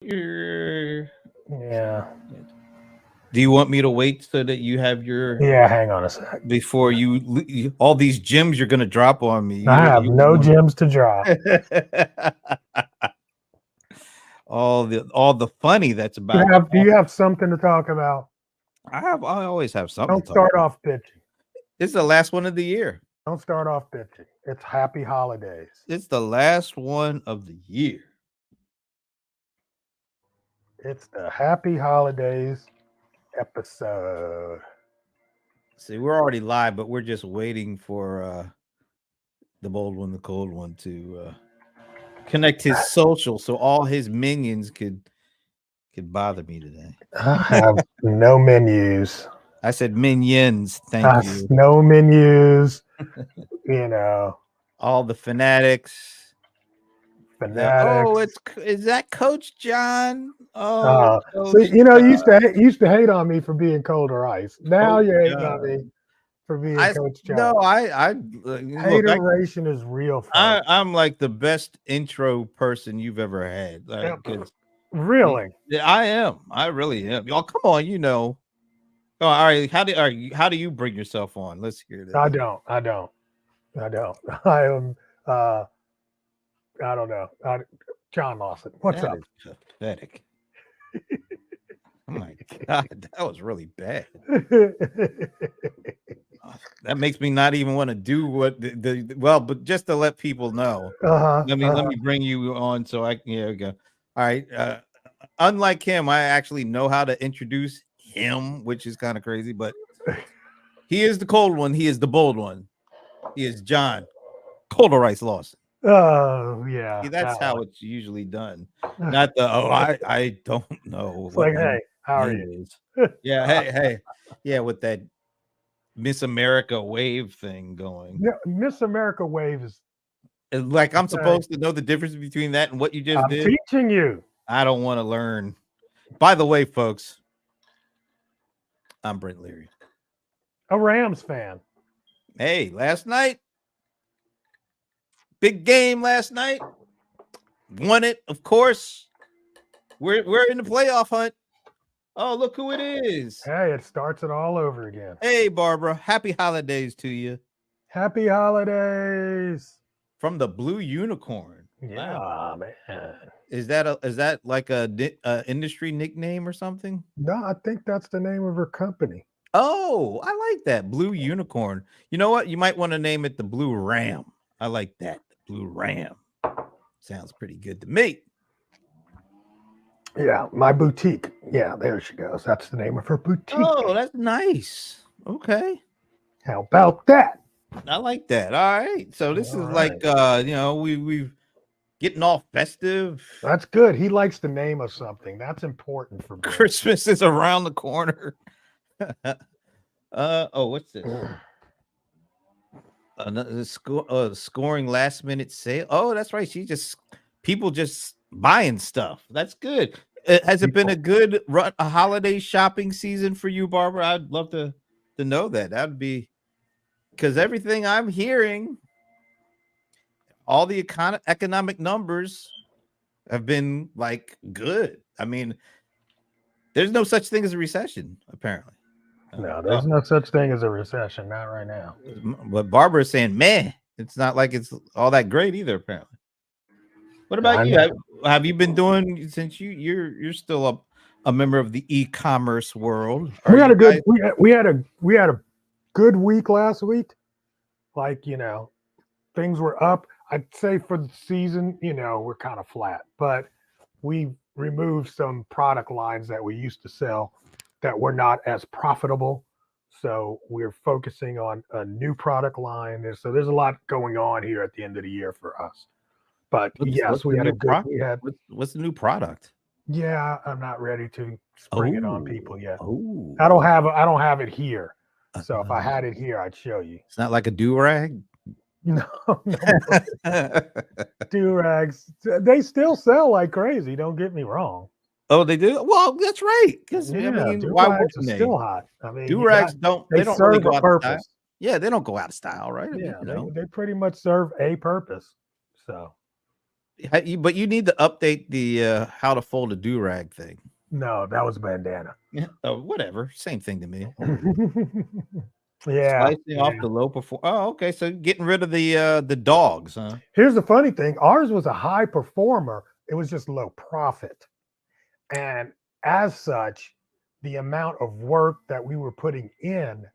Yeah. Do you want me to wait so that you have your Yeah, hang on a sec. before all these gems you're gonna drop on me? I have You no want gems to drop. all the funny that's You about to have do you happen. have something to talk about? I always have something Don't to talk start about. off bitchy. It's the last one of the year. Don't start off bitchy. It's happy holidays. It's the last one of the year. It's the happy holidays episode. See, we're already live, but we're just waiting for the bold one, the cold one to connect his social so all his minions could bother me I today. have no menus. I said minions, thank you. No menus. You know, All the fanatics. Oh, fanatics. is that Coach John? Oh, So Coach you used to hate on me for being colder ice. Now Coach you're hating on me John. for being I Coach John. no, I look. Hateration is real, folks. I'm like the best intro person you've ever had. Yeah, Like, 'cause really, yeah, I am. I really am. Y'all, come on, you know. Oh, all right. How do you bring yourself on? Let's hear this. I don't. I don't. I don't. I am. Uh, I don't know. John Lawson, what's That up? is pathetic. Oh my god, that was really bad. That makes me not even want to do what well, but just to let people know. Uh-huh, Let uh-huh. me bring you on so I can, yeah, we go. All right. Unlike him, I actually know how to introduce him, which is kind of crazy, but he is the cold one, he is the bold one. He is John Colder Rice Lawson. Oh yeah, See, that's that how one. it's usually done. Not the I don't know It's what like, my hey, how are name you? is. Yeah, hey. Yeah, with that Miss America wave thing going. Yeah, Miss America Wave is Like I'm okay. supposed to know the difference between that and what you just I'm did. teaching you. I don't want to learn. By the way, folks, I'm Brent Leary. A Rams fan. Hey, last night, big game last night. Won it, of course. We're in the playoff hunt. Oh, look who it is. Hey, it starts it all over again. Hey, Barbara. Happy holidays to you Happy holidays. from the Blue Unicorn. Wow. Yeah, man. Is that like a industry nickname or something? No, I think that's the name of her company. Oh, I like that Blue Unicorn. You know what? You might want to name it the Blue Ram. I like that. The Blue Ram. Sounds pretty good to me. Yeah, my boutique. Yeah, there she goes. That's the name of her Oh, boutique. that's nice. Okay. How about that? I like that. All right. So this All is right. like we've getting all festive. That's good. He likes the name of something. That's important for Brent. Christmas is around the corner. Oh, what's this? Another scoring last minute sale. Oh, that's right. People just buying stuff. That's good. Has it been People. a good a holiday shopping season for you, Barbara? I'd love to know that. That'd be because everything I'm hearing, all the economic numbers have been like good. I mean, there's no such thing as a recession, apparently. No, Uh, there's no such thing as a recession. Not right now. but Barbara is saying, man, it's not like it's all that great either, apparently. What about I you? know. Have you been doing since you're still a member of the e-commerce world? Are We had you a good guys we had a good week last week. Like, things were up. I'd say for the season, we're kind of flat, but we removed some product lines that we used to sell that were not as profitable. So we're focusing on a new product line. And so there's a lot going on here at the end of the year for us. But yes, what's we the had a new good, pro we had, what's the new product? yeah, I'm not ready to spring it on Oh, people yet. oh, I don't have it here. uh, So if I had it here, I'd show you. it's not like a do rag. No, no do rags. They still sell like crazy. Don't get me wrong. Oh, they do. Well, that's right. Because I Yeah, mean, do why rags are wouldn't they? still hot. I mean, Do rags don't. they They don't really serve a go out of style. purpose. Yeah, they don't go out of style, right? I mean, Yeah, they pretty much serve a purpose. So But you need to update the how to fold a do rag thing. No, that was bandana. Yeah, whatever, same thing to me. Yeah, Slicing yeah. off the low before. Oh, okay. So getting rid of the dogs, huh? Here's the funny thing: ours was a high performer. It was just low profit, and as such, the amount of work that we were putting in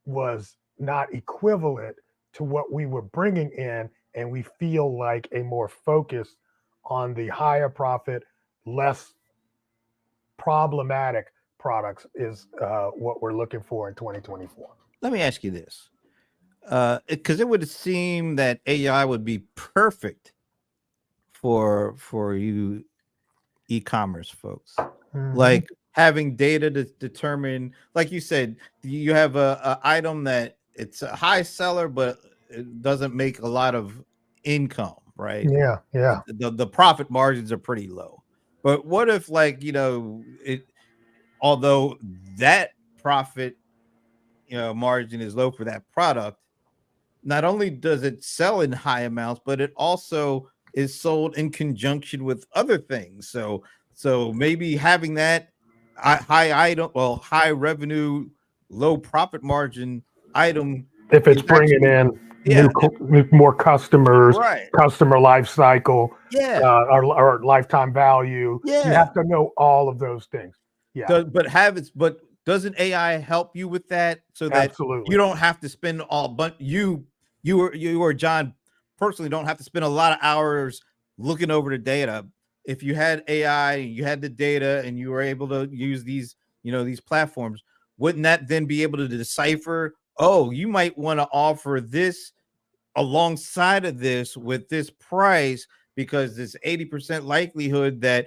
was not equivalent to what we were bringing in, and we feel like a more focus on the higher profit, less problematic products is what we're looking for in 2024. Let me ask you this, because it would seem that AI would be perfect for you e-commerce folks, like having data to determine, like you said, you have a item that it's a high seller, but it doesn't make a lot of income, right? Yeah, yeah. The profit margins are pretty low. But what if, like, it, although that profit margin is low for that product, not only does it sell in high amounts, but it also is sold in conjunction with other things. So maybe having that high item, well, high revenue, low profit margin item, If it's is bringing actually, in yeah, more customers, right, customer life cycle, yeah, or lifetime value, you yeah. have to know all of those things. Yeah, But doesn't AI help you with that so that you absolutely. don't have to spend all, but you or John personally don't have to spend a lot of hours looking over the data? If you had AI, you had the data, and you were able to use these platforms, wouldn't that then be able to decipher, oh, you might want to offer this alongside of this with this price because there's 80% likelihood that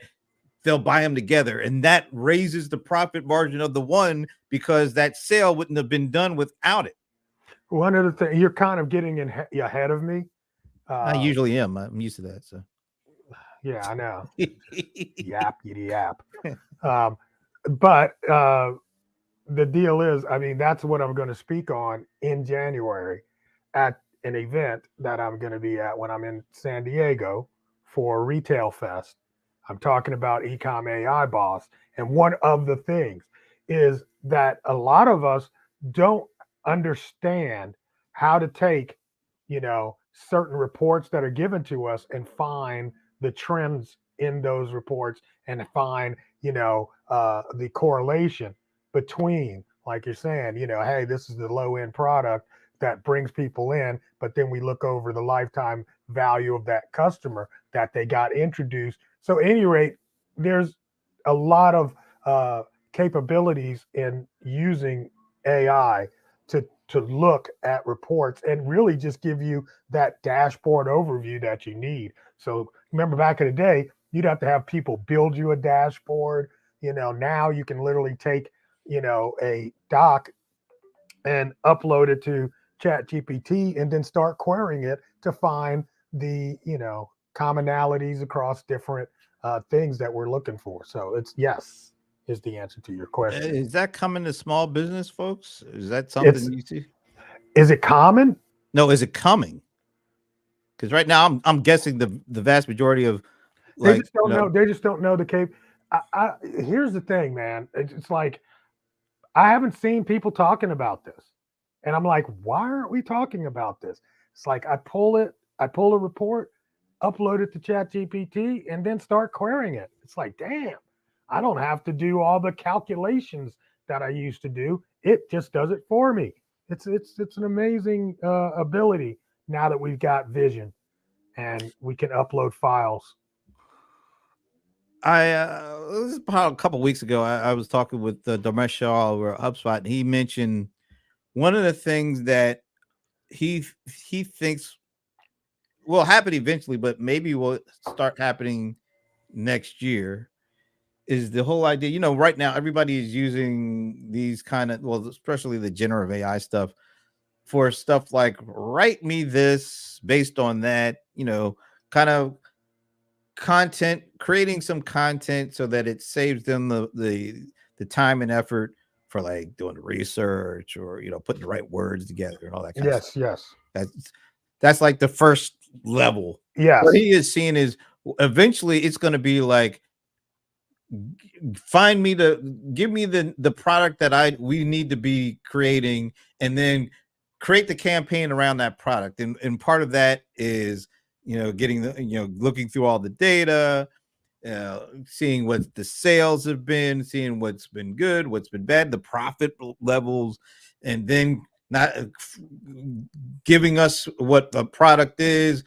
they'll buy them together, and that raises the profit margin of the one because that sale wouldn't have been done without it. One of the things you're kind of getting ahead of me. I Uh, usually am. I'm used to that. So yeah, I know. Yap, yitty yap. Um, but the deal is, I mean, that's what I'm going to speak on in January at an event that I'm going to be at when I'm in San Diego for Retail Fest. I'm talking about Ecom AI Boss. And one of the things is that a lot of us don't understand how to take, certain reports that are given to us and find the trends in those reports and find, the correlation between, like you're saying, hey, this is the low end product that brings people in, but then we look over the lifetime value of that customer that they got introduced. So, at any rate, there's a lot of capabilities in using AI to look at reports and really just give you that dashboard overview that you need. So remember back in the day, you'd have to have people build you a dashboard. Now you can literally take a doc and upload it to chat gpt and then start querying it to find the commonalities across different things that we're looking for. So it's yes is the answer to your question. is that coming to small business folks? Is that It's something you see? is it common? No, is it coming? Because right now I'm guessing the vast majority of, They like, just don't know. They just don't know the cape. Here's the thing, man. It's like I haven't seen people talking about this. And I'm like, why aren't we talking about this? It's like I pull a report, upload it to Chat GPT, and then start querying it. It's like, damn, I don't have to do all the calculations that I used to do. It just does it for me. It's an amazing ability now that we've got vision and we can upload files. This is about a couple weeks ago. I was talking with Dharmesh Shah over HubSpot, and he mentioned one of the things that he thinks will happen eventually, but maybe will start happening next year, is the whole idea. Right now everybody is using these kind of, well, especially the generative AI stuff, for stuff like write me this based on that, kind of content, creating some content so that it saves them the time and effort for, like, doing research or putting the right words together and all that kind of stuff. Yes, yes. That's That's like the first level. Yes. What he is seeing is eventually it's going to be like, give me the product that we need to be creating, and then create the campaign around that product. And part of that is, getting looking through all the data, seeing what the sales have been, seeing what's been good, what's been bad, the profit levels, and then not giving us what the product is,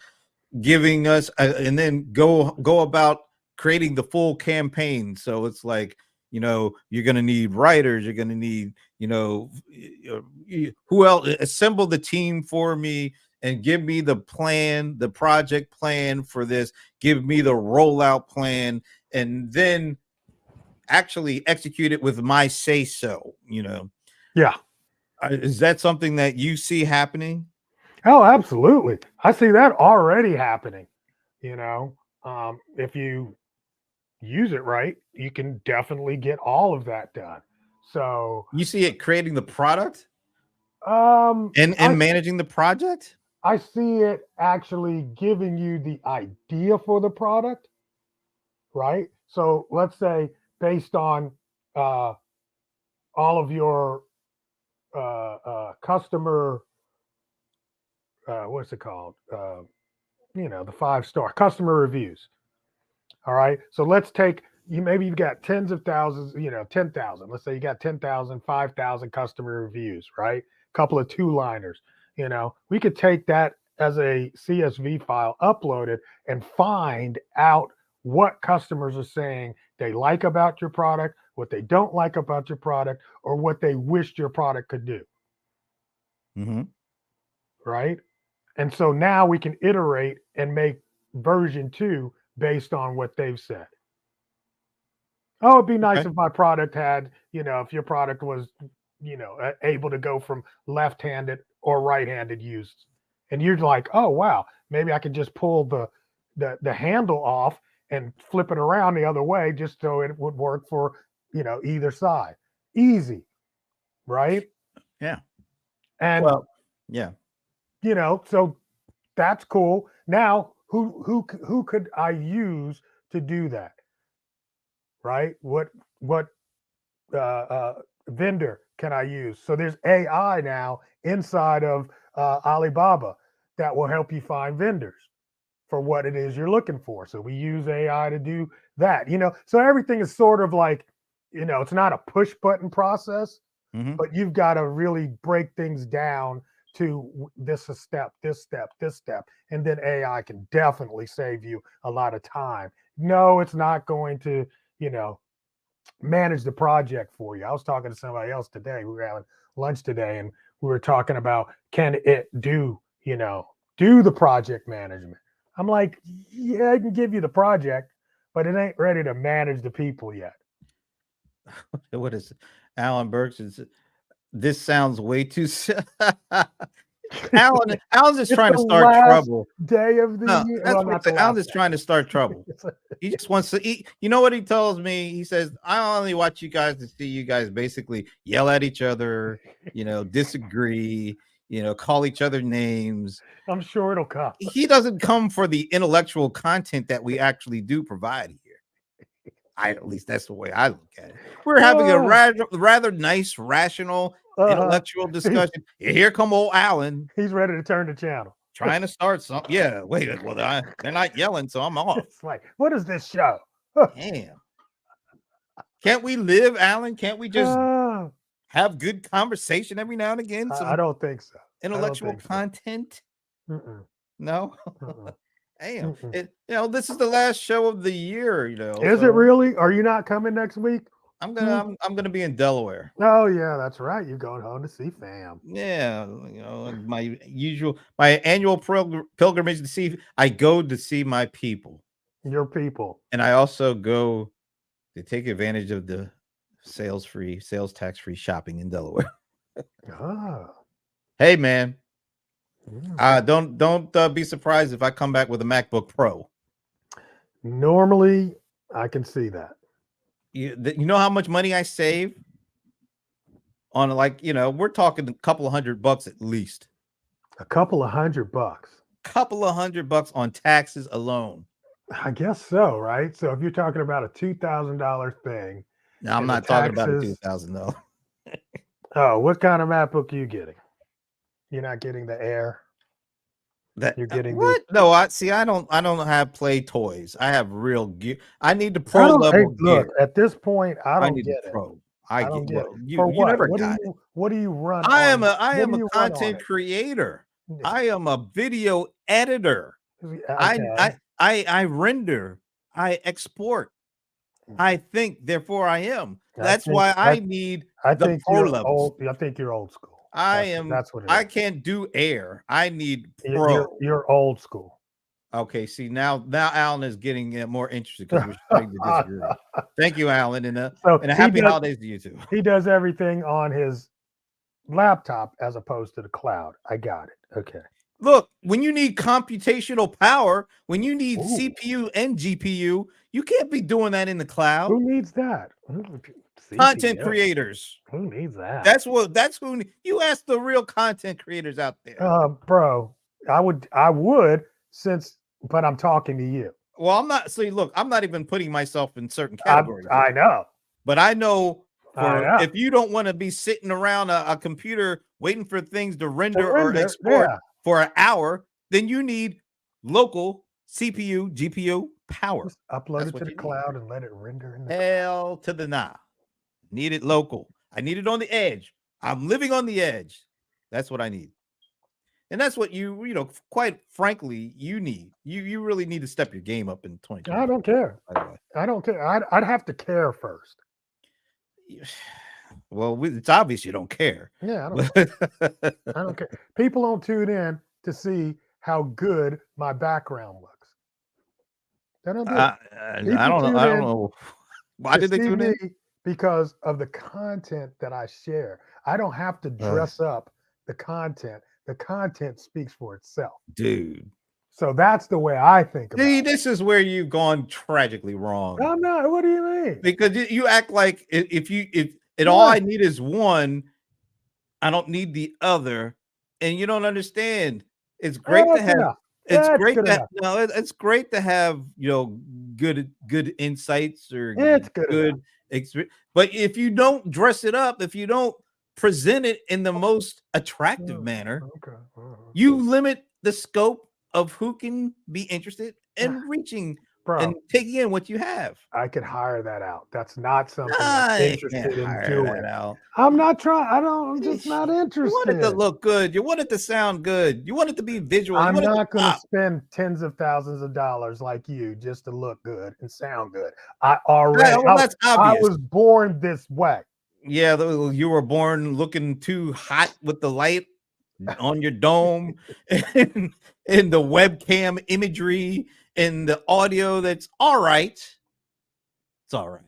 giving us, and then go about creating the full campaign. So it's like, you're going to need writers, you're going to need, who else, assemble the team for me and give me the plan, the project plan for this, give me the rollout plan, and then actually execute it with my say so. Yeah. Is that something that you see happening? Oh, absolutely. I see that already happening. If you use it right, you can definitely get all of that done. So You see it creating the product and I managing the project? I see it actually giving you the idea for the product, right? So let's say based on all of your customer, what's it called? The 5-star customer reviews. All right. So let's take maybe you've got tens of thousands, 10,000. Let's say you got 10,000, 5,000 customer reviews, right? A couple of 2-liners. We could take that as a CSV file, upload it, and find out what customers are saying they like about your product, what they don't like about your product, or what they wished your product could do. Mm-hmm. Right. And so now we can iterate and make version 2 based on what they've said. Oh, it'd be nice Okay. if my product had, if your product was, able to go from left-handed or right-handed use. And you're like, oh wow, maybe I could just pull the handle off and flip it around the other way just so it would work for, either side. Easy, right? Yeah. And Well, yeah. so that's cool. Now, who could I use to do that? Right? What vendor can I use? So there's AI now inside of Alibaba that will help you find vendors for what it is you're looking for. So we use AI to do that. So everything is sort of like, it's not a push button process, Mm-hmm. but you've got to really break things down to this step, and then AI can definitely save you a lot of time. No, it's not going to, manage the project for you. I was talking to somebody else today. We were having lunch today, and we were talking about, can it do the project management? I'm like, yeah, I can give you the project, but it ain't ready to manage the people yet. What is it? Alan Burks? This sounds way too. Alan's just It's trying to the start last trouble. day of the No, year. that's Well, what not the Alan's last just trying to start trouble. day. He just wants to eat. You know what he tells me? He says, I only watch you guys to see you guys basically yell at each other, disagree, call each other names. I'm sure it'll come. He doesn't come for the intellectual content that we actually do provide here. At least that's the way I look at it. We're having a rather nice, rational, intellectual discussion. Here come old Alan. He's ready to turn the channel. Trying to start something. Yeah, wait. Well, they're not yelling, so I'm off. It's like, what is this show? Damn. Can't we live, Alan? Can't we just have good conversation every now and again? I don't think so. Intellectual content? So. No. Damn. This is the last show of the year. Is it really? Are you not coming next week? I'm gonna be in Delaware. Oh yeah, that's right. You're going home to see fam. Yeah, my annual pilgrimage to see. I go to see my people. Your people. And I also go to take advantage of the sales tax-free shopping in Delaware. Hey man, don't be surprised if I come back with a MacBook Pro. Normally, I can see that. You know how much money I save on, we're talking a couple of $100 at least. A couple of $100. couple of $100 on taxes alone. I guess so, right? So if you're talking about a $2,000 thing, Now, I'm and the not talking about a taxes, 2000 though. oh, what kind of MacBook are you getting? You're not getting the Air. That You're getting the. what? No, I see. I don't have play toys. I have real gear. I need the I pro don't. Hey, level look. gear. At this point, I I don't need the get it. pro. I I don't get get it. well. For You what? never What do got it. you? What do you run? I am on, a what do you run on content it? creator. Yeah, I am a video editor. Okay. I render. I export. I think, therefore I am. That's why I need I the think pro you're levels. old. I think you're old school. That's what it I is. can't do air. I need You're pro. you're old school. Okay, see now Alan is getting more interested because we're starting to disagree. Thank you, Alan, and So a happy holidays to you too. he does everything on his laptop as opposed to the cloud. I got it. Okay. Look, when you need computational power, when you need Ooh. CPU and GPU, you can't be doing that in the cloud. Who needs that? Content CPU. creators. Who needs that? That's who you ask the real content creators out there. Bro, I would but I'm talking to you. Well, I'm not. See, look, I'm not even putting myself in certain categories. I know, but I know if you don't want to be sitting around a computer waiting for things to render or export for an hour, then you need local CPU, GPU power. Just upload it to the cloud and let it render in the hell to the nah. Need it local. I need it on the edge. I'm living on the edge. That's what I need. And that's what quite frankly, you need. You really need to step your game up in 2020. I don't care. I don't care. I'd have to care first. Well, it's obvious you don't care. Yeah, I don't care. People don't tune in to see how good my background looks. They don't do it. I don't know. Why did they tune in? Because of the content that I share. I don't have to dress up the content. The content speaks for itself. Dude. So that's the way I think about it. This is where you've gone tragically wrong. I'm not. What do you mean? Because you act like if all I need is one, I don't need the other, and you don't understand. It's great to have. It's great to have good insights or good experience. But if you don't dress it up, if you don't present it in the most attractive manner, you limit the scope of who can be interested in reaching and taking in what you have. I could hire that out. That's not something I'm interested in doing. I'm just not interested. You want it to look good. You want it to sound good. You want it to be visual. I'm not going to spend tens of thousands of dollars like you just to look good and sound good. That's obvious. I was born this way. Yeah, you were born looking too hot with the light on your dome and the webcam imagery and the audio. That's all right. It's all right.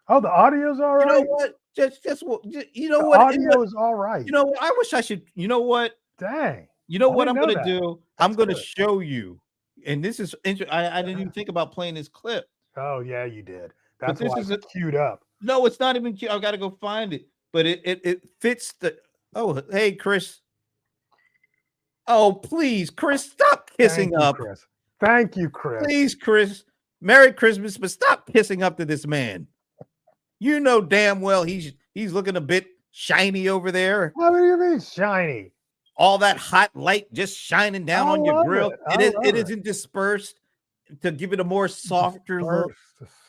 Oh, the audio's all right. You know what? The audio is all right. You know, I wish I should. You know what? Dang. You know what I'm going to do? I'm going to show you. And this is interesting. I didn't even think about playing this clip. Oh yeah, you did. That's why it's queued up. No, it's not even cute. I got to go find it. But it fits the. Oh, hey, Chris. Oh, please, Chris, stop kissing up. Chris. Thank you, Chris. Please, Chris. Merry Christmas, but stop kissing up to this man. You know damn well he's looking a bit shiny over there. What do you mean shiny? All that hot light just shining down on your grill. It isn't dispersed to give it a more softer look.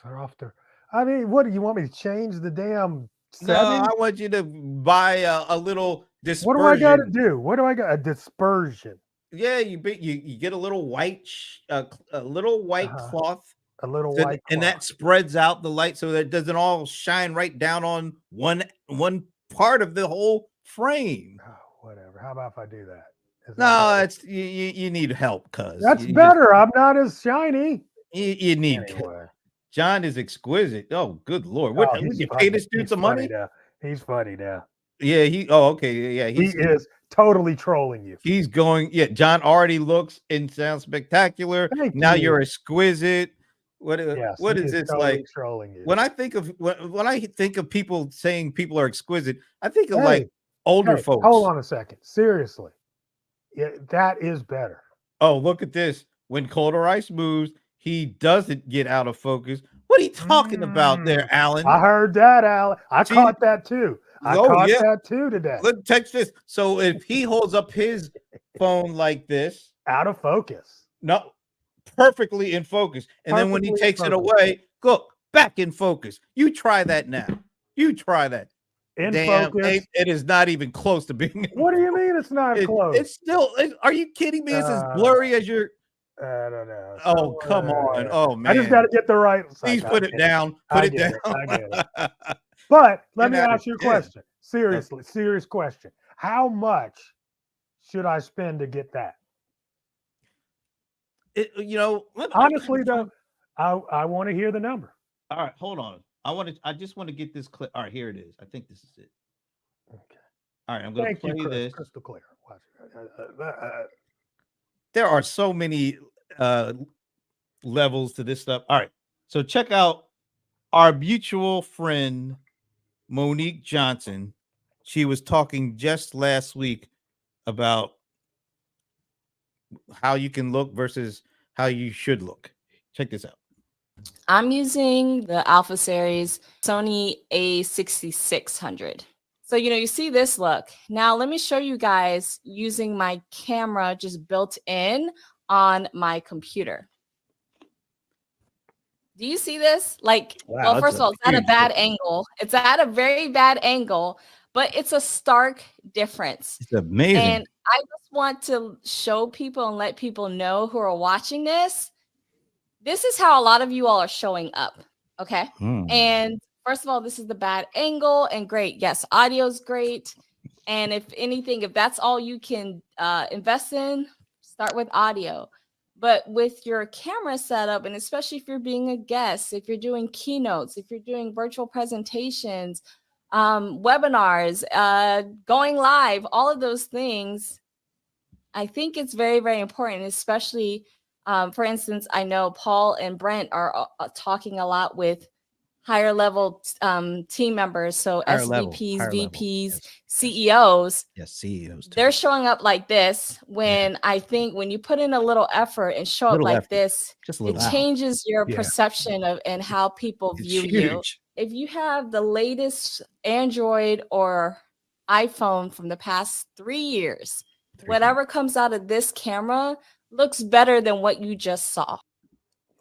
Softer. I mean, what do you want me to change the damn setting? No, I want you to buy a little dispersion. What do I got to do? What do I got? A dispersion. Yeah, you get a little white cloth, a little white cloth, and that spreads out the light so that it doesn't all shine right down on one part of the whole frame. Oh, whatever. How about if I do that? No, it's you need help, cuz that's better. I'm not as shiny. You need John is exquisite. Oh, good lord! What you pay this dude some money? He's funny now. Yeah, he is totally trolling you. He's going. Yeah, John already looks and sounds spectacular. Now you're exquisite. What is this totally like? Trolling you. When I think of people saying people are exquisite, I think of like older folks. Hold on a second. Seriously, yeah, that is better. Oh, look at this. When Colder Ice moves, he doesn't get out of focus. What are you talking about there, Alan? I heard that, Alan. I See? caught that too. I Oh, caught yeah. that too today. Look, text this. So if he holds up his phone like this, Out of focus. no, perfectly in focus. And then when he Perfectly in takes it focus. away, look, back in focus. You try that now. You try that. In Damn, focus. it is not even close to being. What do you mean it's not close? It's still. Are you kidding me? It's as blurry as your. I don't know. Oh, come on. Oh, man. I just got to get the right. Please put it down. Put it down. I get it. But let me Get out of ask you a here. question. Seriously, serious question. How much should I spend to get that? Honestly, though, I want to hear the number. All right, hold on. I just want to get this clip. All right, here it is. I think this is it. Okay. All right, I'm going to play this. Crystal clear. Watch. There are so many levels to this stuff. All right, so check out our mutual friend Monique Johnson. She was talking just last week about how you can look versus how you should look. Check this out. I'm using the Alpha Series Sony A6600. So, you see this look. Now, let me show you guys using my camera just built in on my computer. Do you see this? Like, Wow, well, first of all, it's at a bad angle. It's at a very bad angle, but it's a stark difference. It's amazing. And I just want to show people and let people know who are watching this. This is how a lot of you all are showing up. Okay. And first of all, this is the bad angle and great. Yes, audio's great. And if anything, if that's all you can invest in, start with audio. But with your camera setup, and especially if you're being a guest, if you're doing keynotes, if you're doing virtual presentations, webinars, going live, all of those things, I think it's very, very important, especially, for instance, I know Paul and Brent are talking a lot with higher level team members. So Higher SVPs, level, VPs, yes. CEOs. Yes, CEOs too. They're showing up like this when I think when you put in a little effort and show up like this, just a it little. changes your perception of and how people view you. If you have the latest Android or iPhone from the past 3 years, whatever comes out of this camera looks better than what you just saw.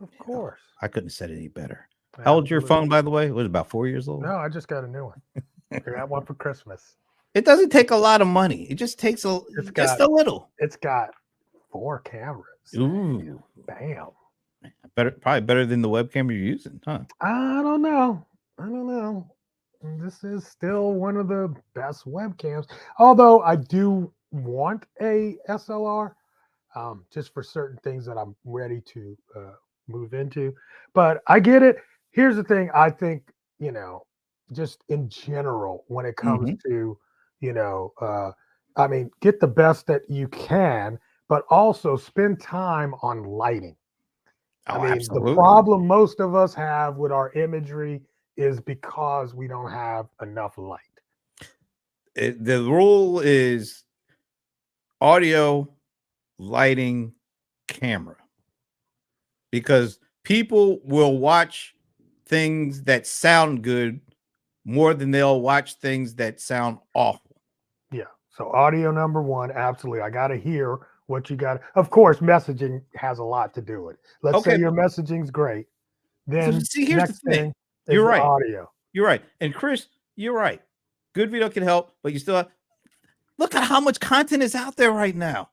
Of course. I couldn't have said it any better. How old's your phone, by the way? It was about 4 years old. No, I just got a new one. I got one for Christmas. It doesn't take a lot of money. It just takes a little. It's got 4 cameras. Ooh, bam! Probably better than the webcam you're using, huh? I don't know. This is still one of the best webcams. Although I do want a SLR, just for certain things that I'm ready to move into. But I get it. Here's the thing. I think, just in general, when it comes to, get the best that you can, but also spend time on lighting. Absolutely. The problem most of us have with our imagery is because we don't have enough light. The rule is audio, lighting, camera. Because people will watch things that sound good more than they'll watch things that sound awful. Yeah. So audio number one, absolutely. I got to hear what you got. Of course, messaging has a lot to do with it. Let's say your messaging's great. Then see, here's the thing. You're right. Audio. You're right. And Chris, you're right. Good video can help, but you still have, look at how much content is out there right now.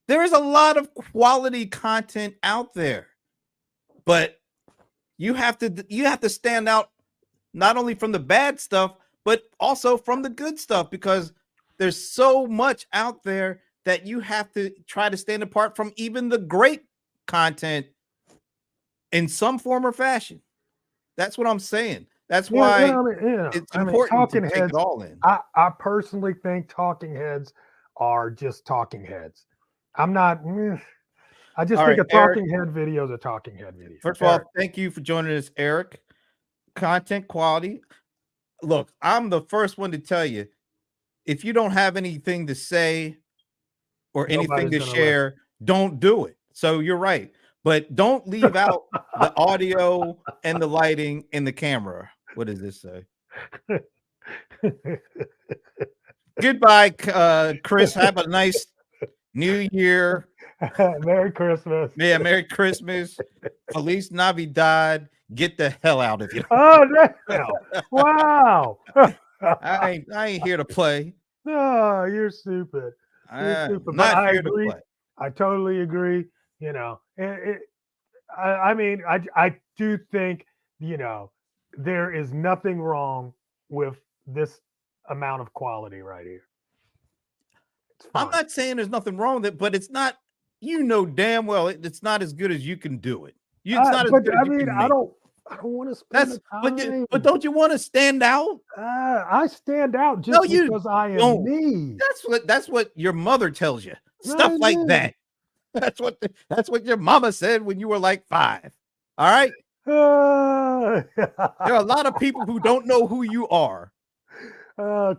There is a lot of quality content out there. But you have to stand out not only from the bad stuff, but also from the good stuff, because there's so much out there that you have to try to stand apart from even the great content in some form or fashion. That's what I'm saying. That's why it's important to take it all in. I personally think talking heads are just talking heads. I'm not... I just think a talking head video is a talking head video. First of all, thank you for joining us, Eric. Content quality. Look, I'm the first one to tell you, if you don't have anything to say or anything to share, don't do it. So you're right. But don't leave out the audio and the lighting and the camera. What does this say? Goodbye, Chris. Have a nice New Year. Merry Christmas. Yeah, Merry Christmas. Feliz Navidad. Get the hell out of here. Oh, damn. Wow. I ain't here to play. No, you're stupid. You're stupid. But Not I here agree. to play. I totally agree. You know, I mean, I do think, you know, there is nothing wrong with this amount of quality right here. It's fine. I'm not saying there's nothing wrong with it, but it's not, you know damn well it's not as good as you can do it. It's not as but good I as you mean, can I make. don't want to spend the time. But don't you want to stand out? I stand out just because I am don't. me. That's what your mother tells you. No, Stuff like no. that. That's what your mama said when you were like 5. All right. There are a lot of people who don't know who you are.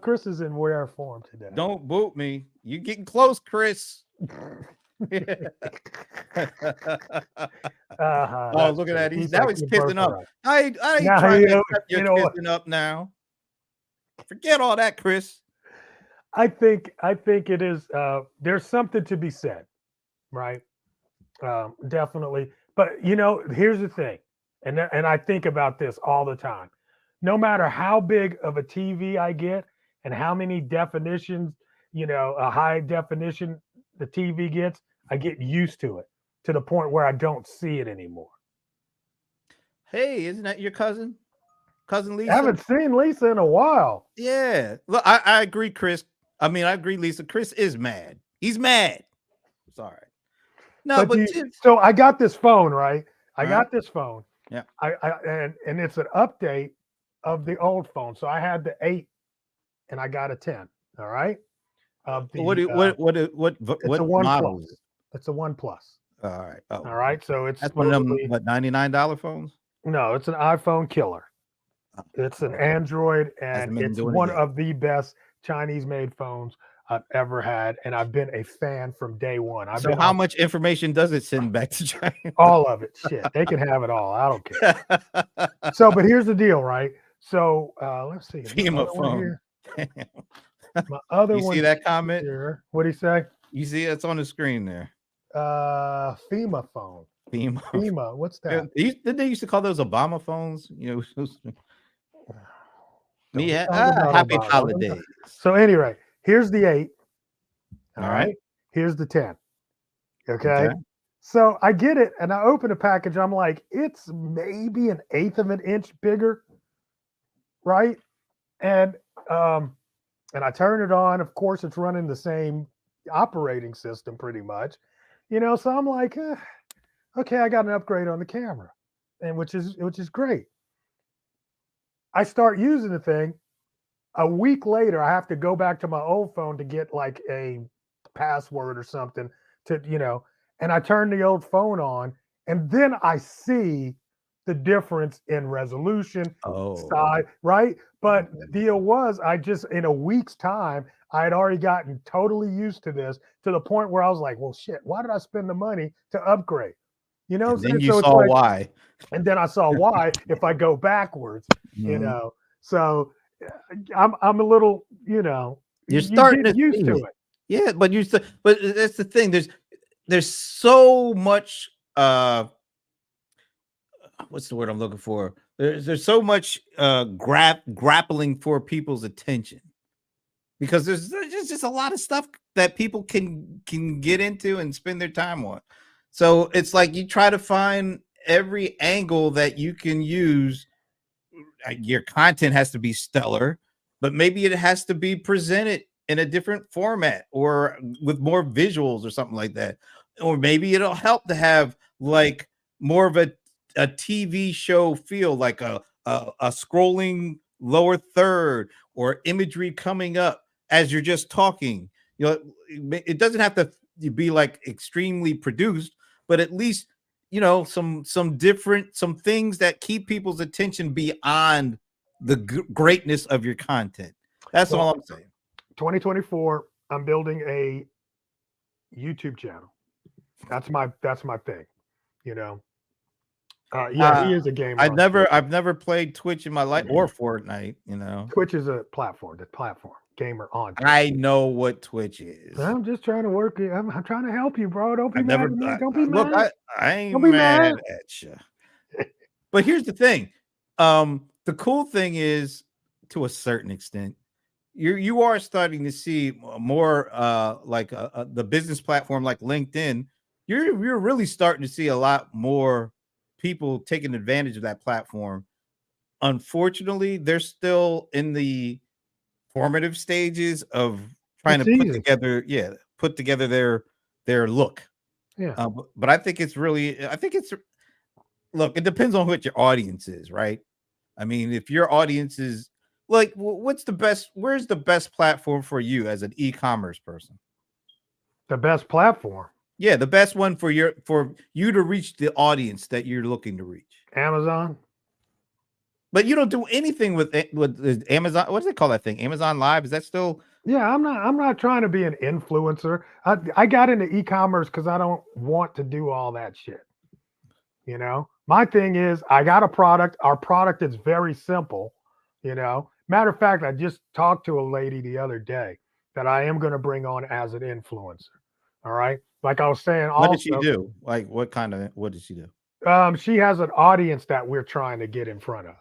Chris is in rare form today. Don't boot me. You're getting close, Chris. Oh, look at that. He's kissing up. I ain't trying to accept your kissing up now. Forget all that, Chris. I think it is. There's something to be said, right? Definitely. But you know, here's the thing, and I think about this all the time. No matter how big of a TV I get and how many definitions, you know, a high definition the TV gets, I get used to it to the point where I don't see it anymore. Hey, isn't that your cousin? Cousin Lisa? I haven't seen Lisa in a while. Yeah. Look, I agree, Chris. I mean, I agree, Lisa. Chris is mad. He's mad. Sorry. No, but so I got this phone, right? I got this phone. Yeah. And it's an update of the old phone. So I had the 8 and I got a 10. All right. What it's a model Plus. is it? It's a One Plus. All right. Oh, all right. So it's that's one of them, what, $99 phones? No, it's an iPhone killer. It's an Android, and it's one of the best Chinese-made phones I've ever had, and I've been a fan from day one. So how much information does it send back to China? All of it. Shit, they can have it all. I don't care. So, but here's the deal, right? So let's see. FEMA phone. My other one. You see that comment? Here. What do you say? You see it's on the screen there. FEMA phone. FEMA. What's that? Didn't they used to call those Obama phones? You know. Happy holidays. So anyway, here's the 8. All right. Here's the 10. Okay. So I get it, and I open the package. I'm like, it's maybe 1/8 of an inch bigger, right? And I turn it on. Of course, it's running the same operating system, pretty much. You know, so I'm like, okay, I got an upgrade on the camera, and which is great. I start using the thing. A week later, I have to go back to my old phone to get like a password or something to, you know, and I turn the old phone on, and then I see the difference in resolution, size, right? But the deal was, I just, in a week's time, I had already gotten totally used to this, to the point where I was like, well, shit, why did I spend the money to upgrade? You know, and then you saw why. And then I saw why if I go backwards, you know. So I'm a little, you know, you're starting to used to it. Yeah, but that's the thing. There's so much what's the word I'm looking for? There's so much grappling for people's attention, because there's just a lot of stuff that people can get into and spend their time on. So it's like you try to find every angle that you can use. Your content has to be stellar, but maybe it has to be presented in a different format or with more visuals or something like that. Or maybe it'll help to have like more of a TV show feel, like a scrolling lower third or imagery coming up as you're just talking. You know, it doesn't have to be like extremely produced, but at least, you know, some things that keep people's attention beyond the greatness of your content. That's all I'm saying. 2024, I'm building a YouTube channel. That's my thing. You know. Yeah, he is a gamer. I've never played Twitch in my life or Fortnite. You know, Twitch is a platform. The platform gamer on. Twitch. I know what Twitch is. I'm just trying to work it. I'm trying to help you, bro. Don't be mad at me. Don't be look, mad. I ain't Don't be mad mad. at you. But here's the thing. The cool thing is, to a certain extent, you are starting to see more like the business platform like LinkedIn. You're really starting to see a lot more people taking advantage of that platform. Unfortunately, they're still in the formative stages of trying to put together their look. Yeah. But I think it's look, it depends on what your audience is, right? I mean, if your audience is like, where's the best platform for you as an e-commerce person? The best platform. Yeah, the best one for you to reach the audience that you're looking to reach. Amazon. But you don't do anything with Amazon. What do they call that thing? Amazon Live? Is that still? Yeah, I'm not trying to be an influencer. I got into e-commerce because I don't want to do all that shit. You know, my thing is I got a product. Our product is very simple. You know, matter of fact, I just talked to a lady the other day that I am going to bring on as an influencer. All right. Like I was saying, what did she do? Like what did she do? She has an audience that we're trying to get in front of.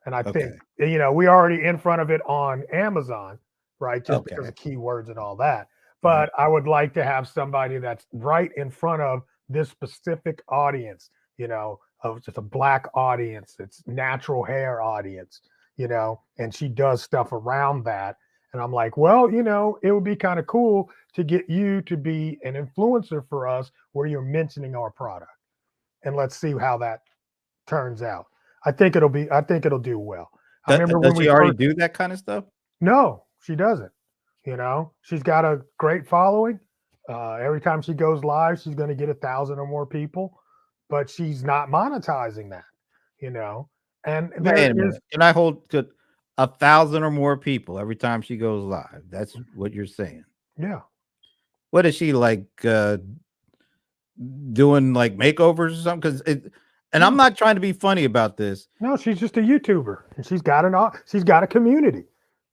And I think, you know, we already in front of it on Amazon, right? Just because of keywords and all that. But I would like to have somebody that's right in front of this specific audience, you know, of just a black audience. It's natural hair audience, you know, and she does stuff around that. And I'm like, well, you know, it would be kind of cool to get you to be an influencer for us where you're mentioning our product. And let's see how that turns out. I think it'll do well. I remember does she already do that kind of stuff? No, she doesn't. You know, she's got a great following. Every time she goes live, she's going to get 1,000 or more people, but she's not monetizing that, you know. And can I hold to 1,000 or more people every time she goes live? That's what you're saying. Yeah. What is she like doing, like makeovers or something? Because and I'm not trying to be funny about this. No, she's just a YouTuber, and she's got a community.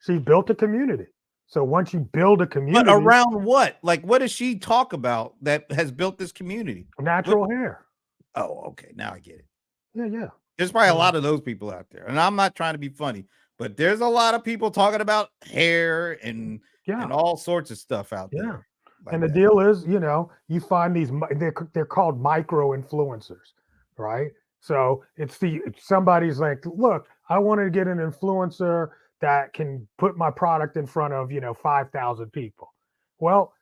She's built a community. So once you build a community, but around what? Like, what does she talk about that has built this community? Natural hair. Oh, okay. Now I get it. Yeah. There's probably a lot of those people out there, and I'm not trying to be funny, but there's a lot of people talking about hair and all sorts of stuff out there. Yeah. Like and the deal is, you know, you find these, they're called micro influencers, right? So it's somebody's like, look, I want to get an influencer that can put my product in front of, you know, 5,000 people. Well,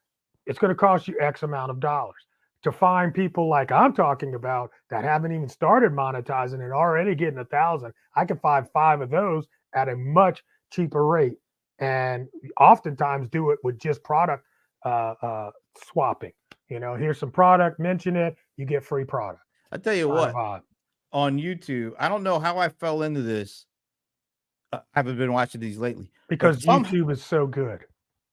it's going to cost you X amount of dollars. To find people like I'm talking about that haven't even started monetizing and already getting 1,000, I can find 5 of those at a much cheaper rate, and oftentimes do it with just product swapping. You know, here's some product, mention it, you get free product. I tell you what, on YouTube, I don't know how I fell into this. I haven't been watching these lately because YouTube is so good.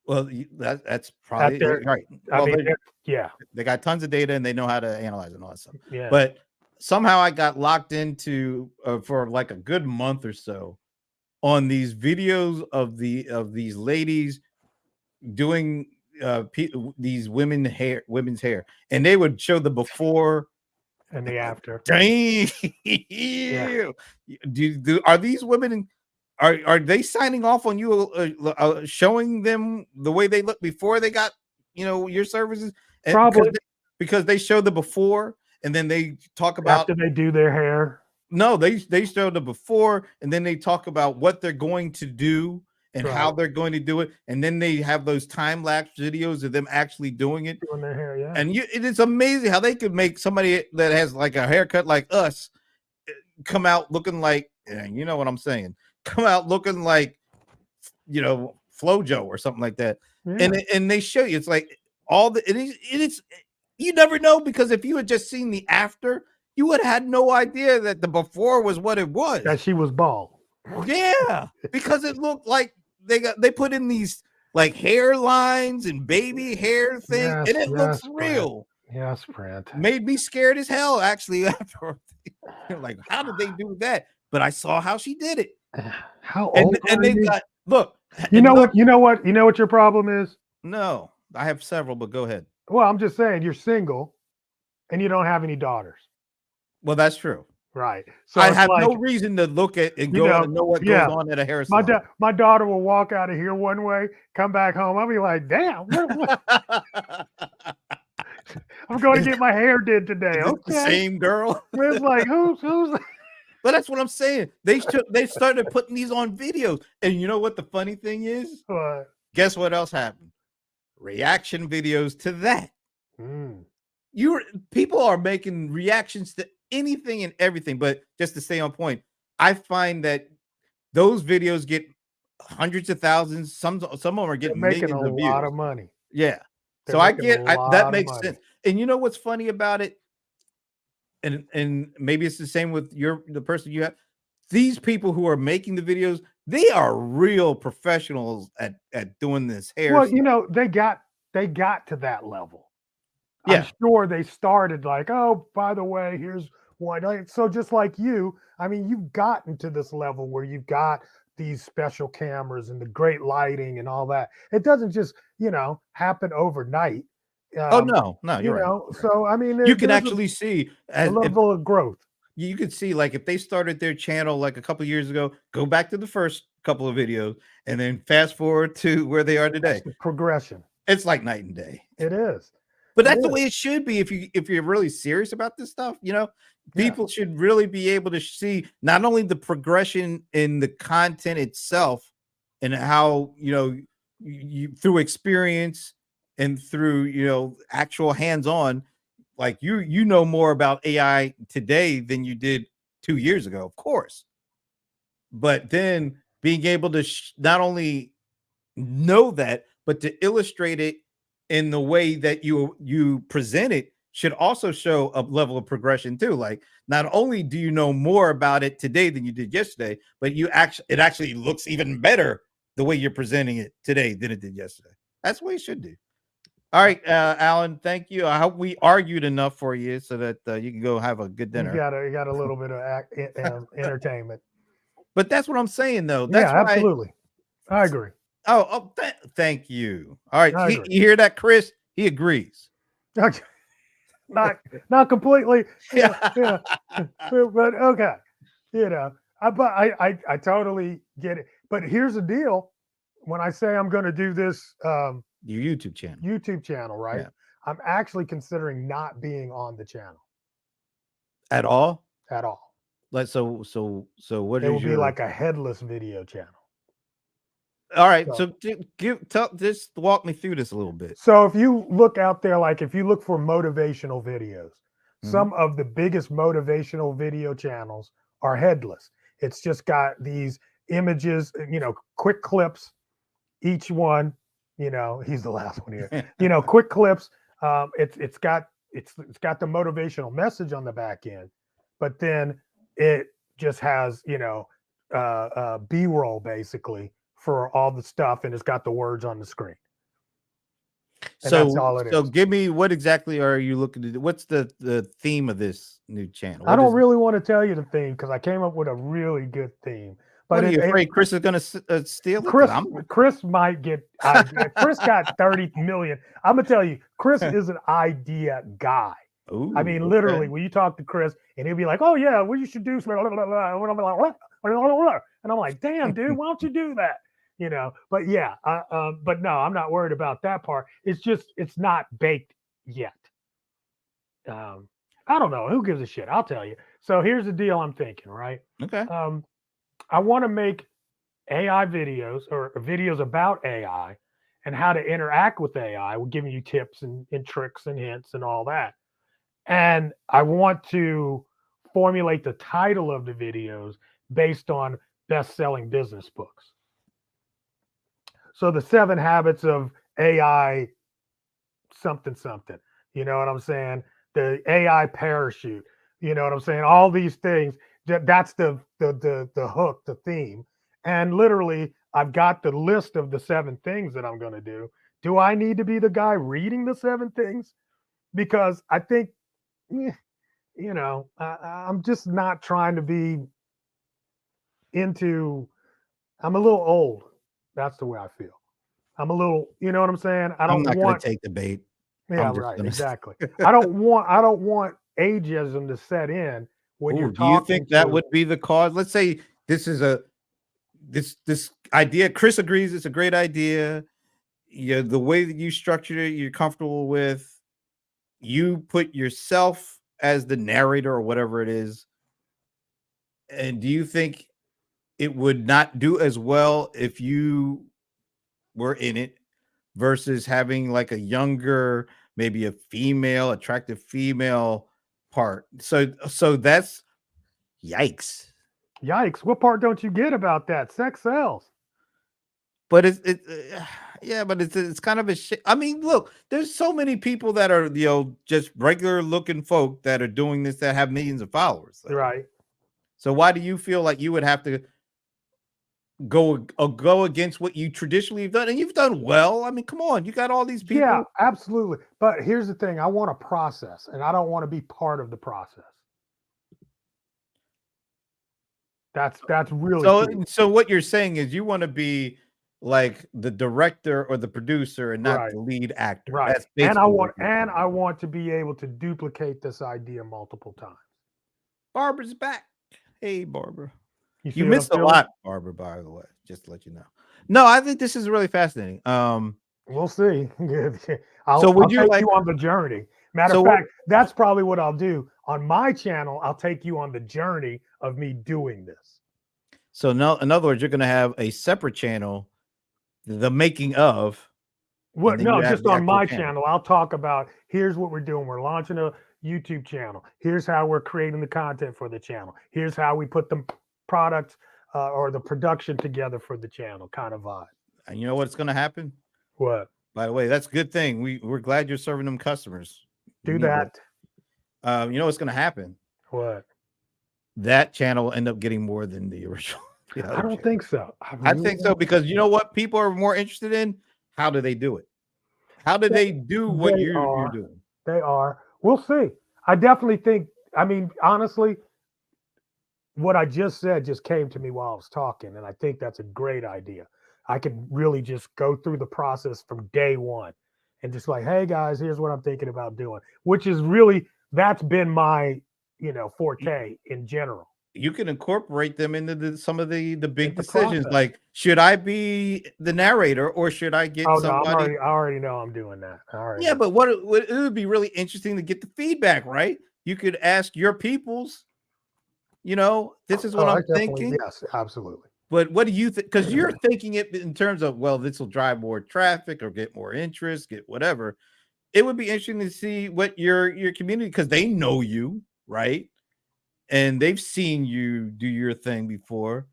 Well, that's probably right. Well, they got tons of data and they know how to analyze and all that stuff. Yeah. But somehow I got locked into for like a good month or so on these videos of these ladies doing these women's hair, and they would show the before and the after. Damn. Are these women? Are they signing off on you, showing them the way they look before they got, you know, your services? And probably because they show the before and then they talk about after they do their hair. No, they show the before and then they talk about what they're going to do and how they're going to do it, and then they have those time lapse videos of them actually doing it, doing their hair. Yeah, and it is amazing how they could make somebody that has like a haircut like us come out looking like, you know what I'm saying, come out looking like, you know, FloJo or something like that. Yeah. And they show you, it's like all the it is you never know, because if you had just seen the after, you would have had no idea that the before was what it was. That she was bald. Yeah, because it looked like they put in these like hairlines and baby hair things, and it looks real. Yes, Brent. Made me scared as hell, actually. After like, how did they do that? But I saw how she did it. How old And are they you? got look. You and know look, what? You know what? You know what your problem is? No, I have several, but go ahead. Well, I'm just saying you're single and you don't have any daughters. Well, that's true. Right. So I it's have like, no reason to look at and you go know, and know what goes yeah. on at a hair salon. My daughter will walk out of here one way, come back home. I'll be like, damn, I'm going to get my hair did today. Is it Okay. the same girl? It's like, who's But that's what I'm saying. They started putting these on videos. And you know what the funny thing is? Guess what else happened? Reaction videos to that. People are making reactions to anything and everything. But just to stay on point, I find that those videos get hundreds of thousands. Some of them are getting making millions a of views. lot of money. Yeah. They're So I making get a lot that of makes money. sense. And you know what's funny about it? And maybe it's the same with the person you have. These people who are making the videos, they are real professionals at doing this hair. Well, stuff. you know, they got to that level. Yeah. I'm sure they started like, oh, by the way, here's one. So just like you, I mean, you've gotten to this level where you've got these special cameras and the great lighting and all that. It doesn't just, happen overnight. Oh no, you're right. So I mean, You can actually see a level of growth. You could see, like, if they started their channel like a couple years ago, go back to the first couple of videos and then fast forward to where they are today. The progression. It's like night and day. It is. But that's the way it should be if you're really serious about this stuff, people should really be able to see not only the progression in the content itself and how, you through experience and through, actual hands-on, like you know more about AI today than you did 2 years ago, of course. But then being able to not only know that, but to illustrate it in the way that you present it should also show a level of progression too. Like, not only do you know more about it today than you did yesterday, but it actually looks even better the way you're presenting it today than it did yesterday. That's what you should do. All right, Alan, thank you. I hope we argued enough for you so that you can go have a good dinner. You got a little bit of entertainment. But that's what I'm saying, though. That's absolutely. I agree. Thank you. All right, you hear that, Chris? He agrees. Not completely. Yeah. But okay, I totally get it. But here's the deal: when I say I'm going to do this, your YouTube channel, right? Yeah. I'm actually considering not being on the channel at all. Like so what? It will be like a headless video channel. All right, so just walk me through this a little bit. So if you look out there, like if you look for motivational videos, some of the biggest motivational video channels are headless. It's just got these images, quick clips, each one. He's the last one here. Quick clips. It's got the motivational message on the back end, but then it just has B-roll basically for all the stuff, and it's got the words on the screen. And that's all it is. So give me, what exactly are you looking to do? What's the theme of this new channel? I don't really want to tell you the theme because I came up with a really good theme. But are you afraid Chris is going to steal it? Chris might get. Chris got 30 million. I'm gonna tell you, Chris is an idea guy. Ooh, I mean, literally, when you talk to Chris, and he'll be like, "Oh yeah, what you should do," and I'm like, "Damn, dude, why don't you do that?" But yeah, but no, I'm not worried about that part. It's not baked yet. I don't know. Who gives a shit? I'll tell you. So here's the deal I'm thinking, right? Okay. I want to make AI videos or videos about AI and how to interact with AI. We're giving you tips and tricks and hints and all that. And I want to formulate the title of the videos based on best-selling business books. So the 7 habits of AI something. You know what I'm saying? The AI parachute. You know what I'm saying? All these things. That's the hook, the theme. And literally, I've got the list of the 7 things that I'm going to do. Do I need to be the guy reading the 7 things? because I think, I'm just not trying to be into. I'm a little old. That's the way I feel. I'm a little, you know what I'm saying? I I'm don't not going want. to take the bait. Yeah, I'm just right. going to. Exactly. I don't want ageism to set in when you're Ooh, do you talking think that to. would be the cause? Let's say this is this idea. Chris agrees it's a great idea. The way that you structured it, you're comfortable with. You put yourself as the narrator or whatever it is. And do you think it would not do as well if you were in it versus having like a younger, maybe a female, attractive female part? So that's yikes. Yikes! What part don't you get about that? Sex sells. But yeah, but it's kind of a shit. I mean, look, there's so many people that are just regular looking folk that are doing this that have millions of followers. Right. So why do you feel like you would have to go against what you traditionally have done? And you've done well. I mean, come on, you got all these people. Yeah, absolutely. But here's the thing: I want a process, and I don't want to be part of the process. That's really key. So what you're saying is you want to be like the director or the producer and not Right. the lead actor. Right. That's And basically I want to be able to duplicate this idea multiple times. Barbara's back. Hey, Barbara. see You what missed I'm a feeling? lot, Barbara, by the way, just to let you know. No, I think this is really fascinating. We'll see. So I'll would you take like- you on the journey. Matter So of what- fact, that's probably what I'll do on my channel. I'll take you on the journey of me doing this. So no, in other words, you're going to have a separate channel, the making of. What? and then No, you have just the on actual my channel. channel. I'll talk about here's what we're doing. We're launching a YouTube channel. Here's how we're creating the content for the channel. Here's how we put the product or the production together for the channel, kind of vibe. And you know what's going to happen? What? By the way, that's a good thing. We're glad you're serving them customers. Do You need that. You know what's going to happen? What? That channel will end up getting more than the original. I don't think so. I think so because you know what people are more interested in? How do they do it? How do they do what you're doing? They are. We'll see. I definitely think, I mean, honestly, what I just said just came to me while I was talking, and I think that's a great idea. I can really just go through the process from day one and just like, hey guys, here's what I'm thinking about doing, which is really, that's been my, forte in general. You can incorporate them into some of the big It's a decisions. process. Like, should I be the narrator or should I get Oh, no, somebody? I already know I'm doing that. All right. Yeah, but it would be really interesting to get the feedback, right? You could ask your peoples, this is what I'm thinking. Yes, absolutely. But what do you think? Because you're thinking it in terms of, well, this will drive more traffic or get more interest, get whatever. It would be interesting to see what your community, because they know you, right? And they've seen you do your thing before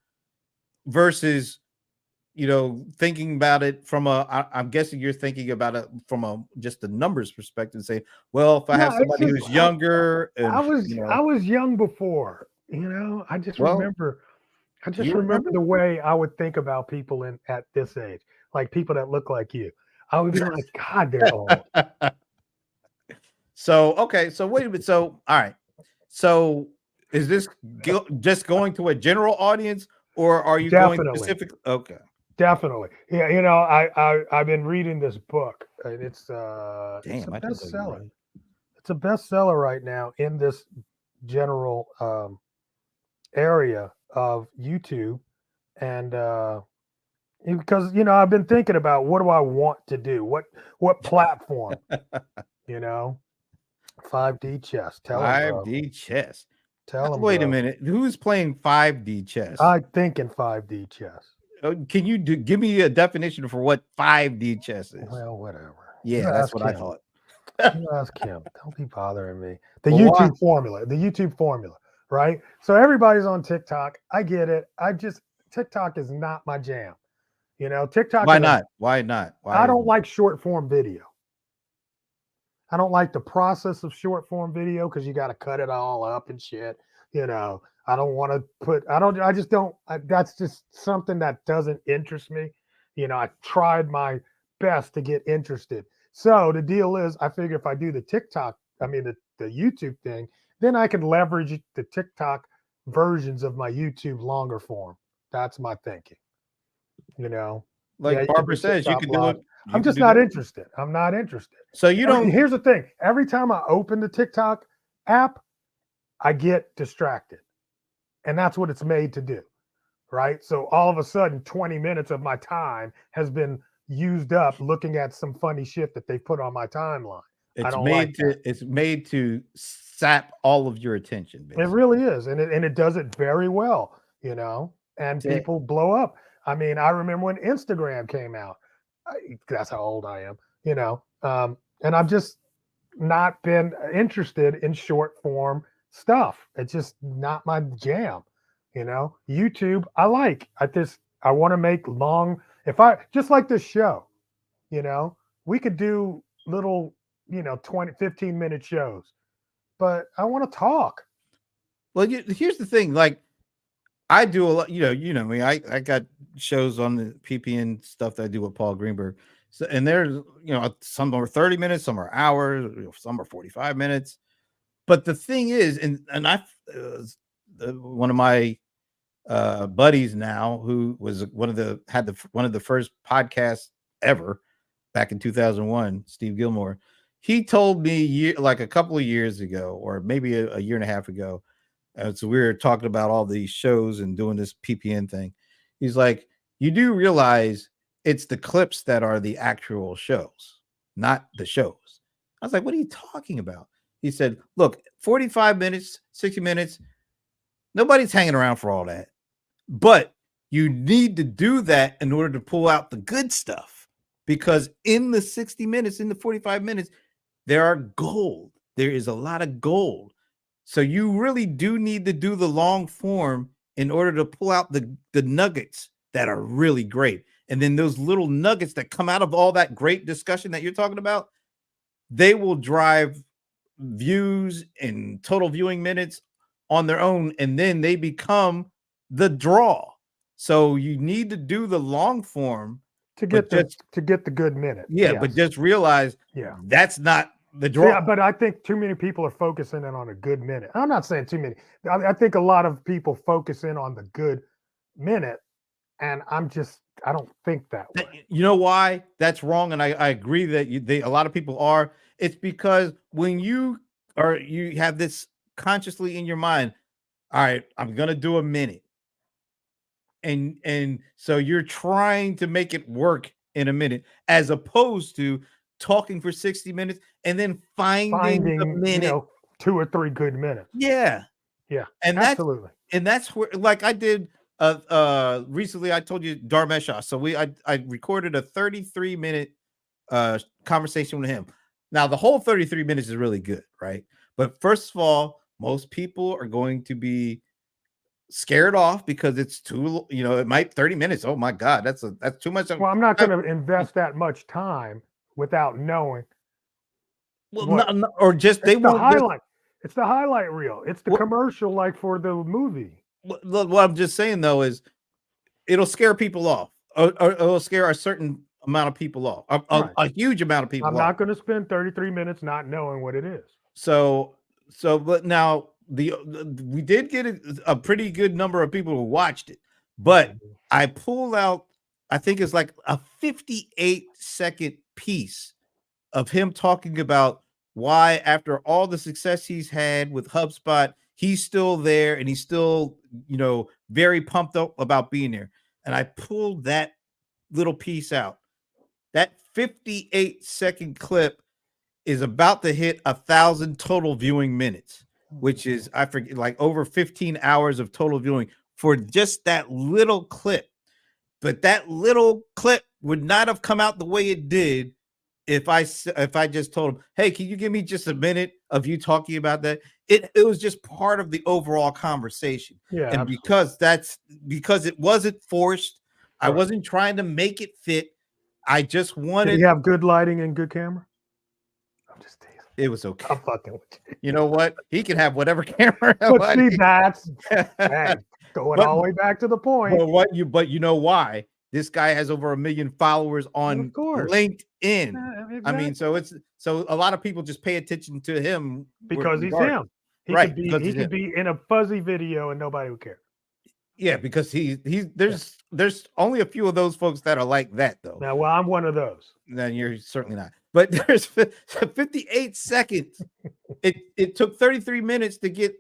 versus, thinking about it from I'm guessing you're thinking about it from just the numbers perspective. Say, well, if I have somebody who's younger, and, I was young before, I just remember the way I would think about people at this age, like people that look like you. I would be like, God, they're old. So, okay. So wait a minute. So, all right. So is this just going to a general audience or are you going specific? Okay. Definitely. Yeah. I've been reading this book and it's a bestseller. It's a bestseller right now in this general area of YouTube. And because, I've been thinking about what do I want to do? What platform, 5D chess. Tell 5D chess. Tell them. Wait a minute. Who's playing 5D chess? I'm thinking 5D chess. Can you give me a definition for what 5D chess is? Well, whatever. Yeah, that's what I thought. You ask him. Don't be bothering me. The YouTube formula, right? So everybody's on TikTok. I get it. TikTok is not my jam. TikTok. Why not? Why not? I don't like short form video. I don't like the process of short form video because you got to cut it all up and shit. I don't want to that's just something that doesn't interest me. I tried my best to get interested. So the deal is, I figure if I do the the YouTube thing, then I can leverage the TikTok versions of my YouTube longer form. That's my thinking. You know, Like you can Barbara do says, you TikTok could do blog. it. I'm just not interested. I'm not interested. So you don't. Here's the thing. Every time I open the TikTok app, I get distracted. And that's what it's made to do. Right. So all of a sudden, 20 minutes of my time has been used up looking at some funny shit that they put on my timeline. It's made to sap all of your attention. Basically. It really is. And it does it very well, you know, and people blow up. I mean, I remember when Instagram came out. That's how old I am, you know, and I've just not been interested in short form stuff. It's just not my jam, you know. YouTube, I want to make long, just like this show, you know, we could do little, 15-minute shows, but I want to talk. Well, here's the thing. Like, I do a lot, you know me, I got shows on the PPN stuff that I do with Paul Greenberg. So, and there's, some are 30 minutes, some are hours, some are 45 minutes. But the thing is, and one of my buddies now, who was one of the first podcasts ever back in 2001, Steve Gilmore, he told me like a couple of years ago, or maybe a year and a half ago, so we were talking about all these shows and doing this PPN thing. He's like, you do realize it's the clips that are the actual shows, not the shows. I was like, what are you talking about? He said, look, 45 minutes, 60 minutes, nobody's hanging around for all that. But you need to do that in order to pull out the good stuff. Because in the 60 minutes, in the 45 minutes, there are gold. There is a lot of gold. So you really do need to do the long form in order to pull out the nuggets that are really great. And then those little nuggets that come out of all that great discussion that you're talking about, they will drive views and total viewing minutes on their own. And then they become the draw. So you need to do the long form to get the good minute. Yeah, yes. But just realize that's not the draw. Yeah, but I think too many people are focusing in on a good minute. I'm not saying too many. I think a lot of people focus in on the good minute, and I don't think that way. You know why that's wrong? And I agree that a lot of people are. It's because when you have this consciously in your mind, all right, I'm gonna do a minute. And so you're trying to make it work in a minute, as opposed to talking for 60 minutes and then finding the minute, 2 or 3 good minutes. Yeah. And absolutely. That's where, like I did recently, I told you Dharmesh. So I recorded a 33-minute conversation with him. Now the whole 33 minutes is really good, right? But first of all, most people are going to be scared off because it's too, it might 30 minutes. Oh my God, that's too much. Well, I'm not going to invest that much time without knowing. Well, or just they won't highlight. It's the highlight reel. It's the commercial, like for the movie. What I'm just saying though is, it'll scare people off, or it'll scare a certain amount of people off, a huge amount of people. I'm not going to spend 33 minutes not knowing what it is. So, but now. We did get a pretty good number of people who watched it, but I pulled out, I think it's like a 58-second piece of him talking about why, after all the success he's had with HubSpot, he's still there and he's still, very pumped up about being there. And I pulled that little piece out. That 58-second clip is about to hit 1,000 total viewing minutes, which is, I forget, like over 15 hours of total viewing for just that little clip. But that little clip would not have come out the way it did if I just told him, hey, can you give me just a minute of you talking about that? It was just part of the overall conversation. Yeah. And absolutely. because it wasn't forced, right. I wasn't trying to make it fit. I just wanted. Did you have good lighting and good camera? I'm just teasing. It was okay. I'm fucking with you. You know what? He can have whatever camera. But see, that's going all the way back to the point. But you know why? This guy has over 1 million followers on Of course. LinkedIn. Yeah, I mean, exactly. so a lot of people just pay attention to him Because he's regardless. him. He Right, could be because he he's could him. be in a fuzzy video and nobody would care. Yeah, because there's only a few of those folks that are like that though. Now, well, I'm one of those. Then you're certainly not. But there's 58 seconds. It took 33 minutes to get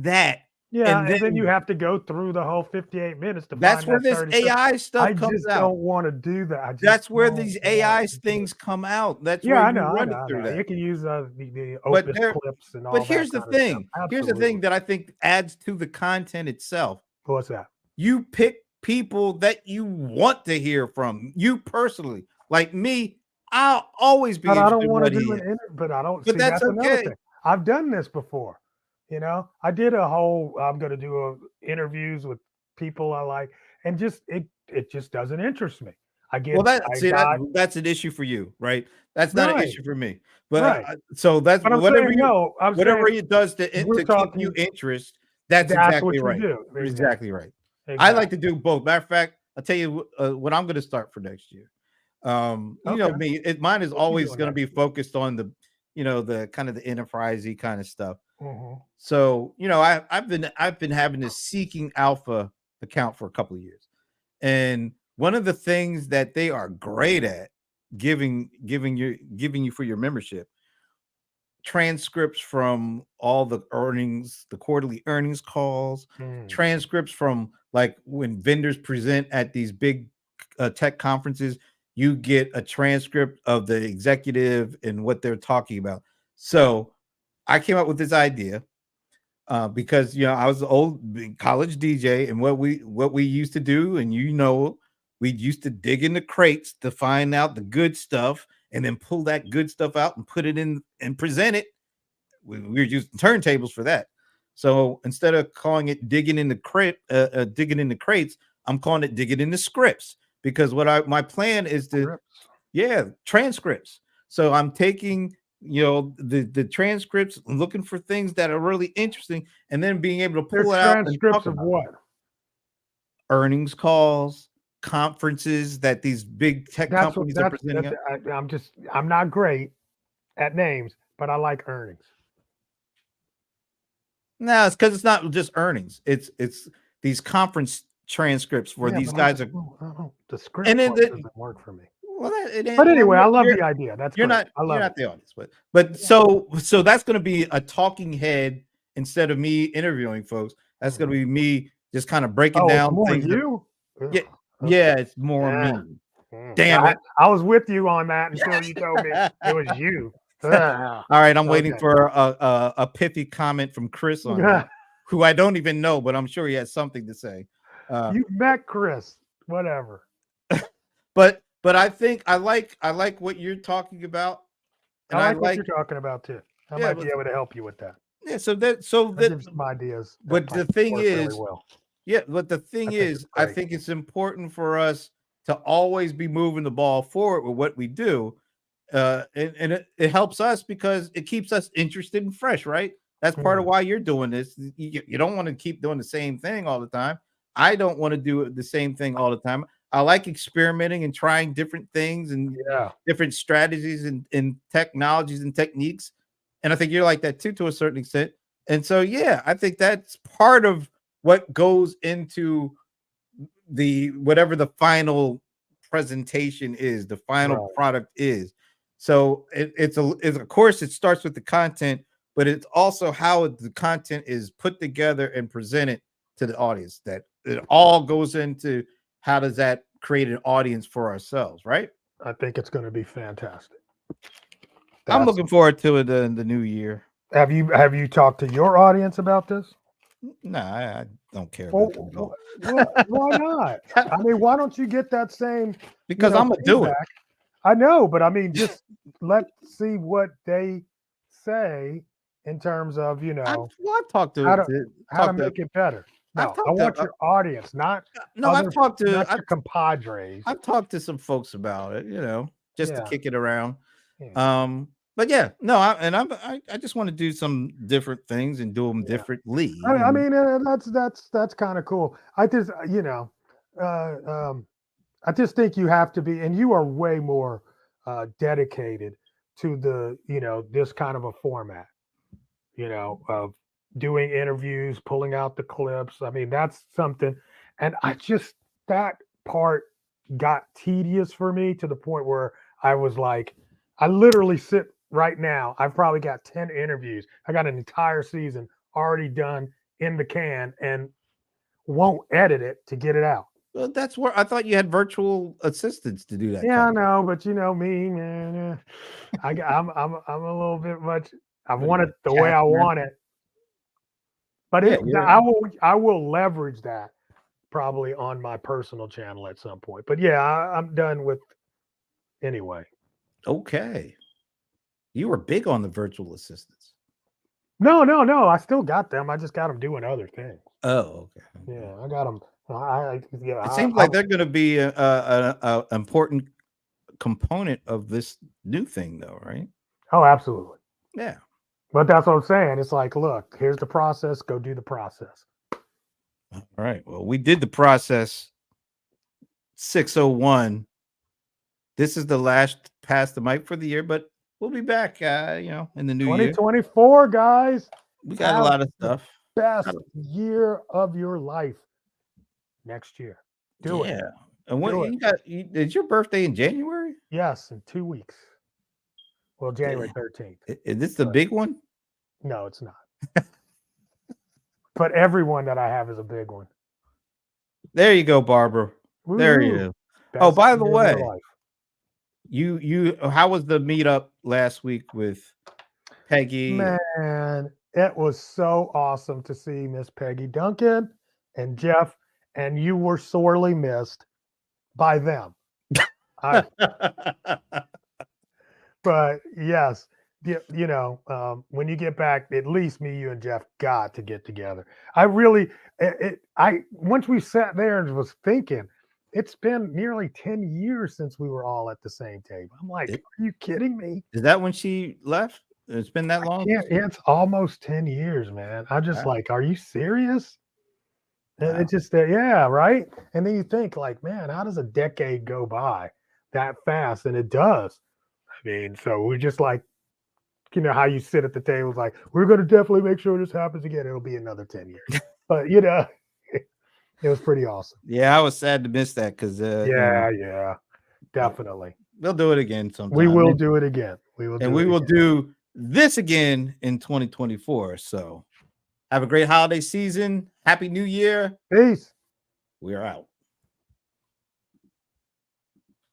that. Yeah, And and then you then have to go through the whole 58 minutes to that's find where that this 30 seconds. AI stuff I comes just out. don't want to do that. I just That's where don't these want AI to do things it. come out. That's Yeah, where I you know, I run know, it I through know. that. You can use the But Opus there, clips and all but that here's the kind of stuff. thing. Here's the thing Absolutely. that I think adds to the content itself. What's that? You pick people that you want to hear from. You personally, like me, I'll always be But I interested don't in want to what do he an is. interview. But I don't But see that's that's another okay. thing. I've done this before. You know, I did a whole. I'm going to do interviews with people I like, and just it just doesn't interest me. I get Well, I got that's an issue for you, right? That's not an right, issue for me. But right. so that's But I'm whatever saying you no. I'm whatever saying it does we're to keep you talking. interest. That's That's exactly what you right. do. Exactly right. I Exactly. like to do both. Matter of fact, I'll tell you what I'm going to start for next year. You know Okay. me, mine is What you always doing going to next be focused on the, the kind of the enterprisey kind of stuff. Mhm. So, I've been having this Seeking Alpha account for a couple of years. And one of the things that they are great at giving you for your membership, transcripts from all the earnings, the quarterly earnings calls, Mm. transcripts from like when vendors present at these big tech conferences, you get a transcript of the executive and what they're talking about. So I came up with this idea because I was an old college DJ, and what we used to do, and we used to dig in the crates to find out the good stuff, and then pull that good stuff out and put it in and present it. We were using turntables for that. So instead of calling it digging in the crates, I'm calling it digging in the scripts, because my plan is to transcripts. So I'm taking the transcripts, looking for things that are really interesting, and then being able to They're pull it out and transcripts talk of about what? earnings calls, conferences that these big tech That's what companies are presenting at. I'm not great at names, but I like earnings. No, it's because it's not just earnings. It's these conference transcripts where these guys are. The script And then doesn't work for me. Well, But anyway, I love the idea. That's you're great. not the audience, but so that's going to be a talking head instead of me interviewing folks. That's going to be me just kind of breaking down more things. You? Yeah, it's more me. Damn it! I was with you on that until you told me it was you. All right, I'm waiting for a pithy comment from Chris on that, who I don't even know, but I'm sure he has something to say. You met Chris, whatever. But I think I like what you're talking about, and I like what you're talking about too. I might be able to help you with that. Yeah, so that some ideas. But the thing is, really well. Yeah, but the thing is, I think it's important for us to always be moving the ball forward with what we do. And it helps us because it keeps us interested and fresh, right? That's part of why you're doing this. You don't want to keep doing the same thing all the time. I don't want to do the same thing all the time. I like experimenting and trying different things and different strategies and technologies and techniques. And I think you're like that too, to a certain extent. And so, yeah, I think that's part of what goes into whatever the final presentation is, the final product is. So it's of course it starts with the content, but it's also how the content is put together and presented to the audience. That it all goes into how does that create an audience for ourselves, right? I think it's going to be fantastic. I'm looking forward to it in the new year. Have you talked to your audience about this? No, I don't care about them at all. Why not? I mean, why don't you get that same? Because I'm gonna do it. I know, but I mean, just let's see what they say in terms of I've talked to how to make it better. No, I want your audience, not I've talked to your compadres. I've talked to some folks about it, just to kick it around. Yeah. But yeah, no, I just want to do some different things and do them differently. I mean, that's kind of cool. I just I just think you have to be, and you are way more dedicated to this kind of a format, of doing interviews, pulling out the clips. I mean, that's something. And that part got tedious for me to the point where I was like, I literally sit right now. I've probably got 10 interviews. I got an entire season already done in the can and won't edit it to get it out. Well, that's where I thought you had virtual assistants to do that. Yeah, I know, but you know me, man. I'm a little bit much. I want it the way I want it. But I will leverage that probably on my personal channel at some point. But yeah, I'm done with anyway. Okay. You were big on the virtual assistants. No. I still got them. I just got them doing other things. Oh, okay. Yeah, I got them. It seems like they're going to be a important component of this new thing, though, right? Oh, absolutely. Yeah. But that's what I'm saying. It's like, look, here's the process. Go do the process. All right. Well, we did the process. 601. This is the last pass the mic for the year, but we'll be back, in the new year. 2024, guys. We got a lot of stuff. Best year of your life next year. Do it. And when is your birthday in January? Yes, in 2 weeks. Well, January 13th. Is this the big one? No, it's not. But everyone that I have is a big one. There you go, Barbara. Woo-hoo. There you go. Oh, by the way, you how was the meetup last week with Peggy? Man, it was so awesome to see Miss Peggy Duncan and Jeff, and you were sorely missed by them. But yes, when you get back, at least me, you, and Jeff got to get together. Once we sat there and was thinking, it's been nearly 10 years since we were all at the same table. I'm like, are you kidding me? Is that when she left? It's been that long? Yeah, it's almost 10 years, man. I'm just like, are you serious? And it's just yeah, right. And then you think like, man, how does a decade go by that fast? And it does. I mean, so we're just like, how you sit at the table, like, we're going to definitely make sure this happens again. It'll be another 10 years. But it was pretty awesome. Yeah, I was sad to miss that because yeah, definitely. We'll do it again sometime. We will do it again. We will do this again in 2024. So have a great holiday season. Happy New Year. Peace. We are out.